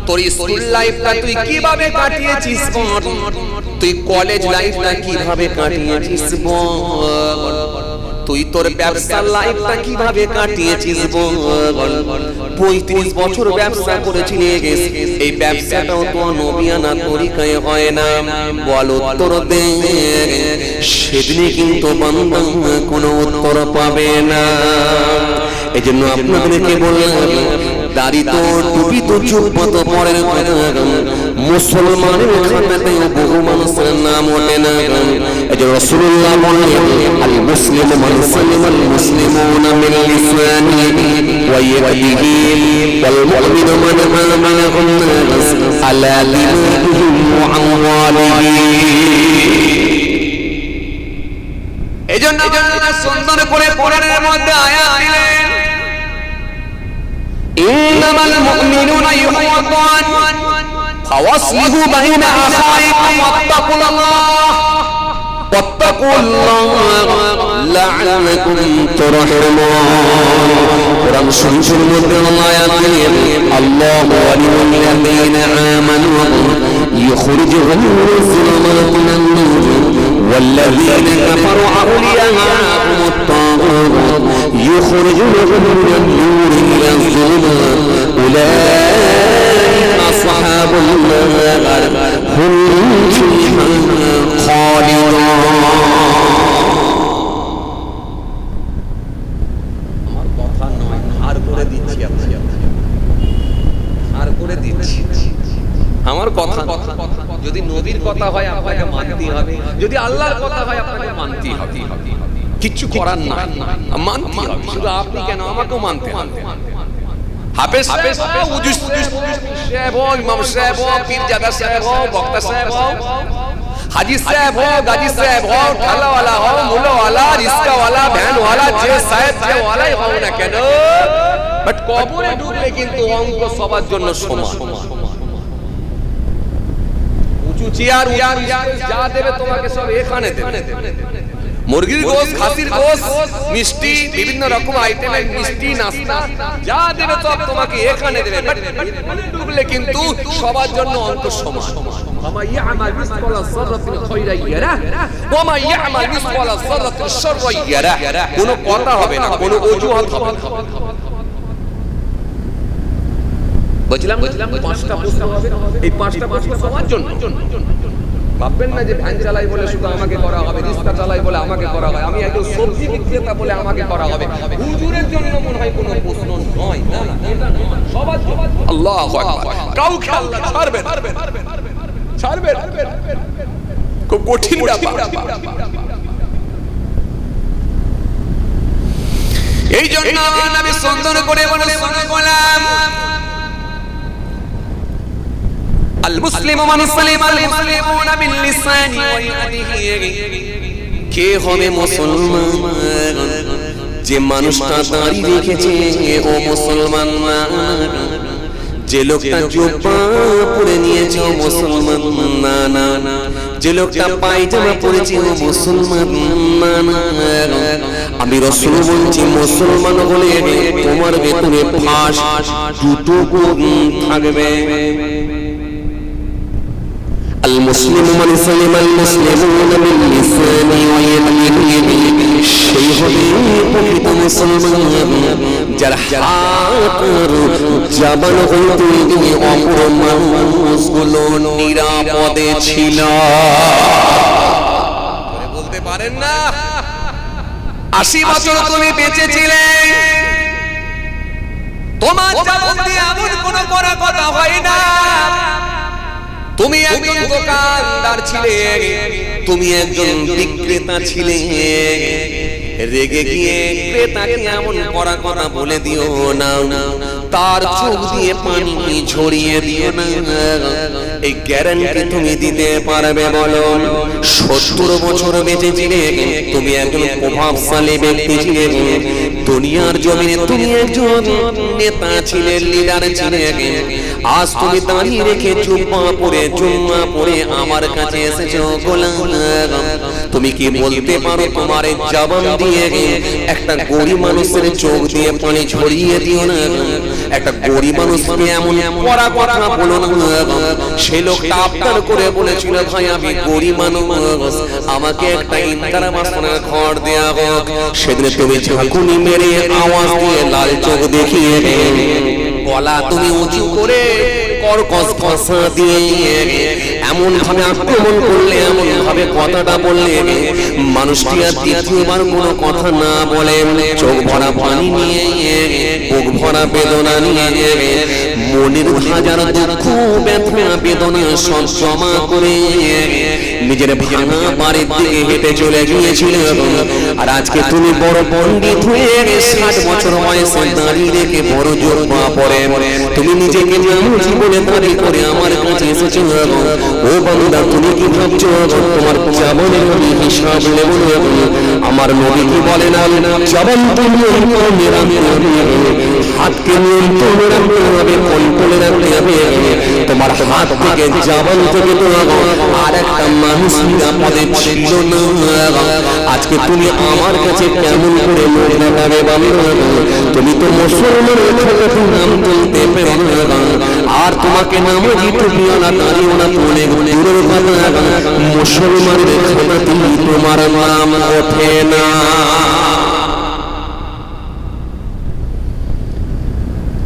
তোর স্কুল লাইফটা তুই কিভাবে কাটিয়েছিস বল, তুই কলেজ লাইফটা কিভাবে কাটিয়েছিস বল, তুই তোর ব্যবসার লাইফটা কিভাবে কাটিয়েছিস বল। 35 বছর ব্যবসা করেছিস, এই ব্যবসাটাও তো নবিয়ানা তরিকায় হয় না, বল উত্তর দে। সেদিনে কিন্তু বান্দা কোনো উত্তর পাবে না। এই জন্য আপনাদেরকে বললাম, দাড়ি তো টুপি তো চুপ তো পরের কথা, মুসলমানের খাতাতেও বহু মানুষের নাম ওঠে না। এই যে রাসূলুল্লাহ বললেন, আল মুসলিমু মান সালিমাল মুসলিমুনা মিন লিসানিহি ওয়া ইয়াদিহি ওয়াল মুমিনু মান আমানাহুম নাস আলা দিনিহিম ওয়া আমওয়ালিহিম। এজন্য সুন্দর করে কোরআনের মধ্যে আয়াত দিলেন, ইন্নামাল মুমিনুনা ইখওয়াতুন ফাওয়াসলিহু বাইনা আখাইকুম ওয়াত্তাকুল্লাহ লাআল্লাকুম তুরহামুন। কোরআন শরীফের মধ্যে আয়াত দিলেন, আল্লাহু ওয়ালিয়ুল্লাযীনা আমানু ইখরিজুহুম মিনাল নূর والذين كفروا أولياءهم الطاغوت يخرجونهم من النور إلى الظلمات أولئك أصحاب النار هم فيها خالدون। আমার কথা নয়, ধার করে দিচ্ছি, ধার করে দিচ্ছি। আমার কথা যদি নবীর কথা হয় আপনাকে মানতেই হবে, যদি আল্লাহর কথা হয় আপনাকে মানতেই হবে, কিচ্ছু করার না, মানতেই হবে। শুধু আপনি কেন, আমাকেও মানতে হবে। হাফেজ সাহেব, উজুস সাহেব, ইমাম সাহেব, পীরজাদা সাহেব, বক্তা সাহেব, হাজি সাহেব हो, गाजी साहब हो, ठाला वाला हो, मुला वाला, रिस्का वाला, भैन वाला, जे साहेब जे वाला हो ना কেন, বাট কবরে ঢুকলে কিন্তু অঙ্ক সবার জন্য সমান। চেয়ার যা দেবে তোমাকে সব এখানে দেবে, মুরগির গোশত, খাসির গোশত, মিষ্টি, বিভিন্ন রকম আইটেমের মিষ্টি, নাস্তা যা দেবে সব তোমাকে এখানে দেবে, বাট ডুবলে কিন্তু সবার জন্য অঙ্ক সমান। ওমা ইয়ামাল মিসকালা যাররাতিন খায়রান ইয়ারা ওয়া মা ইয়ামাল মিসকালা যাররাতিন শাররান ইয়ারা। কোনো কথা হবে না, কোনো অজুহাত হবে না। বুঝলাম পাঁচটা প্রশ্ন হবে, এই পাঁচটা প্রশ্ন সবার জন্য। ভাববেন না যে ভ্যান চালাই বলে শুধু আমাকে করা হবে, রিক্সা চালাই বলে আমাকে করা হয়, আমি একজন সবজি বিক্রেতা বলে আমাকে করা হবে, হুজুরের জন্য মনে হয় কোনো প্রশ্ন নয়। না, এটা নয়, সবার জন্য। আল্লাহু আকবার। কাউকে আল্লাহ ছাড়বেন, খুব কঠিন ব্যাপার। এই জন্য নবী সুন্দর করে বলে, শুনে গোলাম, المسلم من سلم المسلمون من لسانه ويده। কে হবে মুসলমান? যে মানুষটা দাড়ি রেখেছে ও মুসলমান না, যে লোকটা জুব্বা পরে নিয়েছে ও মুসলমান না, যে লোকটা পায়জামা পরেছে ও মুসলমান না। আমি রাসূল বলছি, মুসলমান হলে তোমার ভেতরে ফাঁস দুটো গুণ থাকবে। المسلم من سلم المسلمون من لسانه ويده। সেই হবে প্রকৃত মুসলমান, যার হাত জবান হইতে অপর মানুষগুলো নিরাপদে ছিল। বলতে পারেন না 80 বছর তুমি বেঁচে ছিলে, তোমার জবান দিয়ে এমন কোনো কথা হয় না। তুমি একজন দোকানদার ছিলে, তুমি একজন বিক্রেতা ছিলে, রেগে গিয়ে ক্রেতাকে এমন কথা বলে দিও না, তার চোখ দিয়ে পানি ঝরিয়ে দিও না। এই গ্যারান্টি তুমি দিতে পারবে বলো? 70 বছর বেঁচে ছিলে, তুমি একজন প্রভাবশালী ব্যক্তি ছিলে, দুনিয়ার জমিনে তুমি একজন নেতা ছিলে, লিডার ছিলে। আজ তুমি দাঁড়িয়ে রেখে জুম্মা পরে আমার কাছে এসেছো গোলাম। তুমি কি বলতে পারো তোমার এই জবান দিয়ে একটা গরিব মানুষের চোখ দিয়ে পানি ঝরিয়ে দিও না? একটা গরিব মানুষকে এমন কড়া কথা বলো না। সে লোকটা আবদার করে বলেছিল, ভাই আমি গরিব মানুষ, আমাকে একটা ইন্দিরা আবাসনের ঘর দেয়া হোক। সেদিন তুমি ঝাঁকুনি মেরে আওয়াজ দিয়ে লাল চোখ দেখিয়ে গলা তুমি উঁচু করে কর্কশ ভাষা দিয়ে এমন ভাবে আক্রমণ করলে, এমন ভাবে কথাটা বললে, মানুষটি আর দ্বিতীয়বার কোনো কথা না বলে চোখ ভরা পানি নিয়ে, বুক ভরা বেদনা নিয়ে, মনের হাজার দুঃখ ব্যথা বেদনা সব জমা করে নিজের ভাঙা বাড়ির দিকে হেঁটে চলে গিয়েছিল। আর আজকে তুমি বড় পণ্ডিত হয়ে 60 বছর বয়সে দাঁড়িয়ে রেখে বড় জোর পা পড়ে তুমি নিজেকে জীবনে দাঁড়িয়ে করে আমার কাছে এসেছো। ও বান্দা, তুমি কি ভাবছো তোমার জীবনের হিসাব নেব? আমার নবী কি বলেন, জবান তুমি হাতকে নিয়ন্ত্রণে রাখতে হবে, কন্ট্রোলে রাখতে হবে। তোমার হাত থেকে জবান থেকে তো আর একটা মানুষ নিরাপদে ছিল না। আজকে তুমি আমার কাছে কেমন করে লোক দেখাবে বলো? তুমি তো মুসলমানের নাম তুলতে পেরো না, আর তোমাকে নামাজি তুমিও না, দাঁড়িয়েও না, অনেক দূরের কথা মুসলমানের খানাতেই তোমার নাম ওঠে না।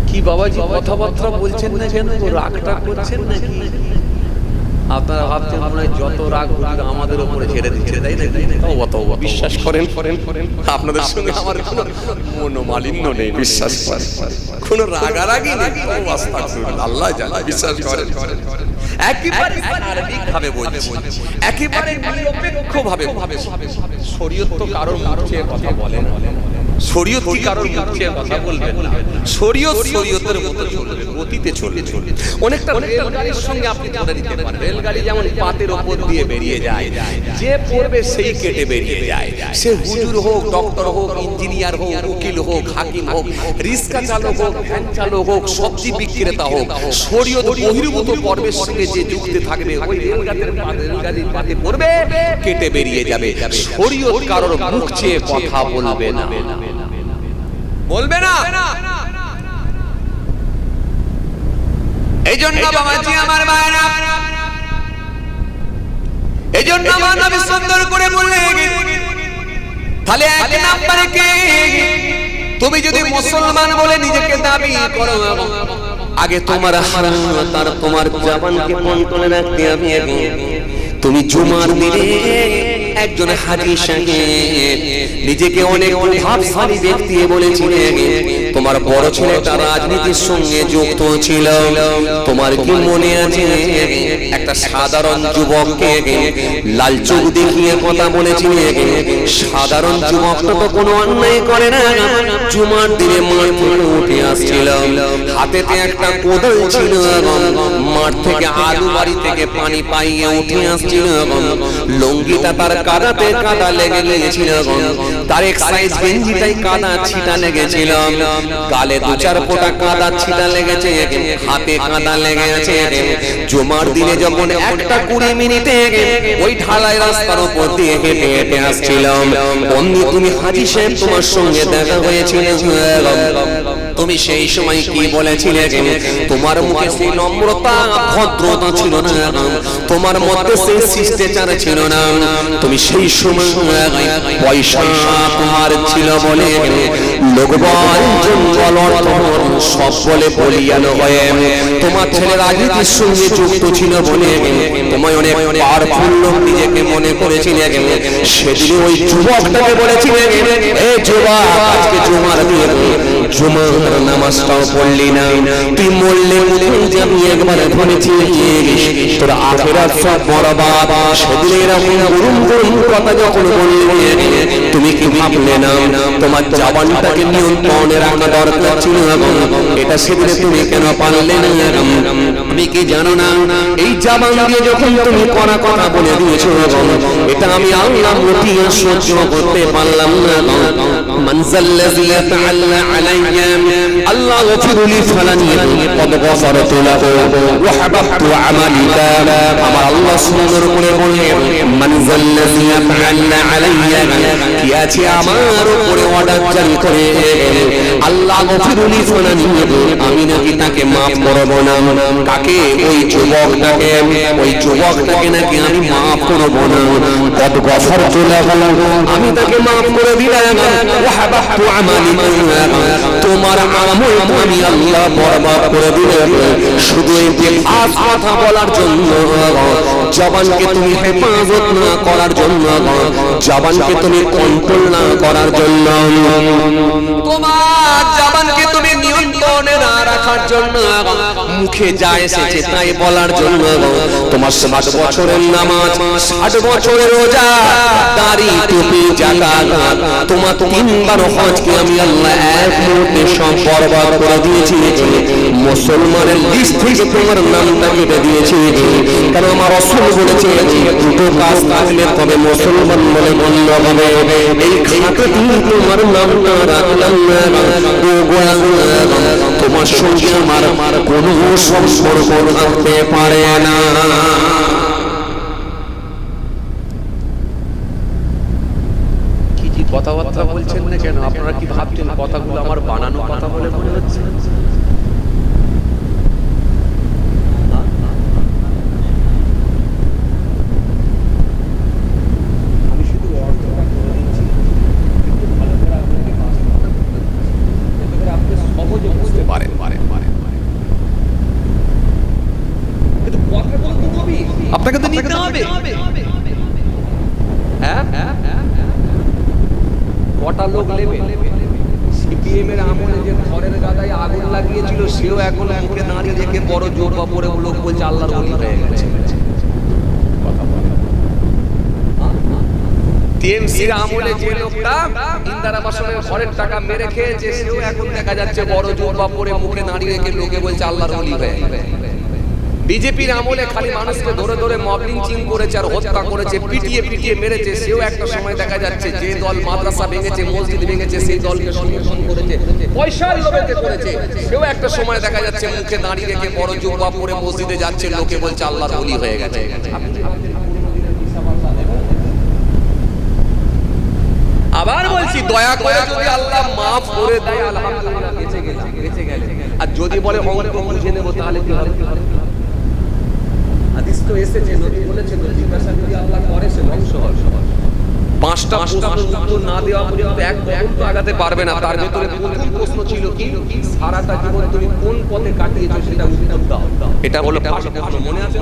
কি বাবাজি কথাবার্তা বলছেন না কেন? রাগটা করছেন নাকি? আপনারা ভাবছেন মনে হয় যত রাগ আমাদের উপরে ছেড়ে দিচ্ছে, তাই না? অত বিশ্বাস করেন আপনাদের সঙ্গে আমার কোনো মনোমালিন্য নেই, বিশ্বাস করেন, কোনো রাগারাগি নেই। আল্লাহ জানে, বিশ্বাস করেন। একেবারে সার্বিক ভাবে বলছি, একেবারে নিরপেক্ষ ভাবে। শরীয়ত তো কারোর মুখে কথা বলে না, শরীয়ত কি কারোর মুখে কথা বলবেন না। শরীয়ত শরীয়তের মতো চলবে, গতিতে চলবে। অনেকটা রেলগাড়ির সঙ্গে আপনি ধরে নিতে পারেন। রেলগাড়ি যেমন পাতের ওপর দিয়ে বেরিয়ে যায়, যে পড়বে সেই কেটে বেরিয়ে যায়। সে হুজুর হোক, ডক্টর হোক, ইঞ্জিনিয়ার হোক, উকিল হোক, হাকিম হোক, রিক্সা চালক হোক, ভ্যান চালক হোক, সবজি বিক্রেতা হোক, শরীয়ত বহির্ভূত পর্বের সঙ্গে যে যুক্ত থাকবে ওই রেলগাড়ির পাতে পড়বে, কেটে বেরিয়ে যাবে। শরীয়ত কারোর মুখ চেয়ে কথা বলবে না, বলবে না। এই জন্য বাবাজি আমার ভাইরা, এই জন্য আমার নবী সুন্দর করে বললেন, তাহলে এক নম্বরে কে? তুমি যদি মুসলমান বলে নিজেকে দাবি করো, আগে তোমার হাত আর তোমার জবানকে কন্ট্রোলে রাখতে হবে। তুমি জুমার দিনে একজন হাজী সাহেব নিজেকে অনেক প্রভাবশালী ব্যক্তি বলেছিলেন। তোমার বড় ছেলেটা রাজনীতির সঙ্গে যুক্ত ছিল। তোমার কি মনে আছে, একটা সাধারণ যুবককে লাল চোখ দেখিয়ে কথা বলেছিলেন? সাধারণ যুবকটা তো কোনো অন্যায় করে না, জুমার দিনে মাঠ থেকে উঠে আসছিল, হাতেতে একটা কোদাল ছিল, মাঠ থেকে আলু বাড়ি থেকে পানি পাইয়ে উঠে আসছিল। লঙ্গিটা তার কাদাতে কাদা লেগে গিয়েছিল, তার এক সাইজ গেঞ্জিটাই কাদা ছিটা লেগেছিল, গালে 2-4 ফোঁটা কাদা ছিটা লেগেছে, হাতে কাদা লেগে আছে। জুমার দিনে যখন 1:20 মিনিটে ওই ঢালাই রাস্তার উপর দিয়ে হেঁটে হেঁটে আসছিলাম, অমনি তুমি হাজী সাহেব তোমার সঙ্গে দেখা হয়েছিল। তুমি সেই সময় কি বলেছিলে? তোমার মুখে সেই নম্রতা ভদ্রতা ছিল না, তোমার মধ্যে সেই শিষ্টাচার ছিল না। তুমি সেই সময় পয়সা তোমার ছিল বলে লোকবল জঙ্গল অর্থ সব বলে বলিয়ান হয়ে তোমার ছেলে রাজনীতির সঙ্গে যুক্ত ছিল বলে তোমায় অনেক পাওয়ারফুল লোক নিজেকে মনে করেছিলে। সেদিন ওই যুবকটাকে বলেছিলে, এই যুবক আজকে জুমার দিয়ে জুমার নামাজটাও পড়লি না, তুই মরলে যাবি একবার ধরেছি, তোর আখিরাত সব বরবাদ। সেদিন এরকম গরম গরম কথা যখন বললি, তুমি কি ভাবলে না তোমার জবানটাকে নিয়ন্ত্রণে রাখা দরকার ছিল? এটা সেদিনে তুমি কেন পারলে না? তুমি কি কি জানো না এই জবান দিয়ে যখন তুমি করা কথা বলে দিয়েছো এটা আমি আল্লাহ মুটিয়ে সহ্য করতে পারলাম না মানজাল্লাযী ইয়াতাআল্লা আলাইয়া আল্লাহ গফিরুলি ফালানি কদ গফারতু লাহু ওয়া হাবাবতু আমালিকা আমার আল্লাহ সুন্দর করে বললেন মানজাল্লাযী ইয়াতাআল্লা আলাইয়া কি আছে আমার উপরে অর্ডার জারি করে আল্লাহ গফিরুলি ফালানি আমি নাকি তাকে maaf করব না কাকে ওই যুবকটাকে নাকি আমি maaf করব না কদ গফারতু লাহু আমি তাকে maaf করে দিলাম ওয়া হাবাবতু আমালিকা তোমার আমল আমি আল্লাহ বরবাদ করে দিলাম শুধু এই বেফাস কথা বলার জন্য জবানকে তুমি হেফাজত না করার জন্য জবানকে তুমি কন্ট্রোল না করার জন্য তোমার জবানকে তুমি নিয়ন্ত্রণে না রাখার জন্য মুখে যা এসেছে তাই বলার জন্য তোমার 60 বছরের নামাজ 60 বছরের রোজা দাড়ি টুপি যাকাত তোমার 3 বার হজকে আমি আল্লাহ এক মুহূর্তে সব বরবাদ করে দিয়েছি মুসলমানের লিস্ট থেকে তোমার নামটা কেটে দিয়েছি কারণ আমার রাসূল বলেছে দুটো কাজ থাকলে তবে মুসলমান বলে গণ্য হবে এই খাতে তোমার নামটা রাখলাম না তোমার সঙ্গে আমার কোনো সম্পর্ক থাকতে পারে না কি কথাবার্তা বলছেন না কেন আপনারা কি ভাবছেন কথাগুলো আমার বানানো কথা বলে মনে হচ্ছে আমি শুধু অর্থটা করে দিচ্ছি একটু ভালো করে আপনাকে আপনি সহজে বুঝতে পারেন কিন্তু কথা বলতে হবে আপনাকে তো নিতে হবে হ্যাঁ কটা লোক নেবে সিপিএম এর আমলে যে ঘরের গাদায় আগুন লাগিয়েছিল সেও এখন মুখে দাঁড়িয়ে রেখে বড় জোর বা পরে লোক বলছে আল্লাহর ওলি হয়ে গেছে টিএমসির আমলে যে লোকটা ইন্দিরা বাসনের ঘরের টাকা মেরে খেয়েছে সেও এখন দেখা যাচ্ছে বড় জোর বা পরে মুখে দাঁড়িয়ে রেখে লোকে বলছে আল্লাহর ওলি হয়ে গেছে বিজেপির আমলে খালি মানুষকে ধরে ধরে মব লিঞ্চিং করেছে আর হত্যা করেছে পিটিয়ে মেরেছে সেও একটা সময় দেখা যাচ্ছে যে দল মাদ্রাসা ভেঙেছে মসজিদ ভেঙেছে সেই দলকে সমর্থন করেছে পয়সার লোভে করেছে সেও একটা সময় দেখা যাচ্ছে মুখে দাঁড়িয়ে রেখে বড় জুব্বা পরে মসজিদে যাচ্ছে লোকে বলছে আল্লাহর ওলি হয়ে গেছে আবার বলছি দয়া করে যদি আল্লাহ maaf করে দেয় আলহামদুলিল্লাহ বেঁচে গেলে আর যদি বলে অঙ্ক বুঝে নেব তাহলে কি হবে হাদিস তো এসেছে নবী বলেছেন জিজ্ঞাসা যদি আল্লাহ করে সে ধ্বংস হবে 5টা প্রশ্নের উত্তর না দেওয়া পর্যন্ত এক কদম তো আগাতে পারবে না তার ভিতরে প্রথম প্রশ্ন ছিল কি সারাটা জীবন তুমি কোন পথে কাটিয়েছো সেটা উত্তর দাও এটা হলো 5টা প্রশ্ন মনে আছে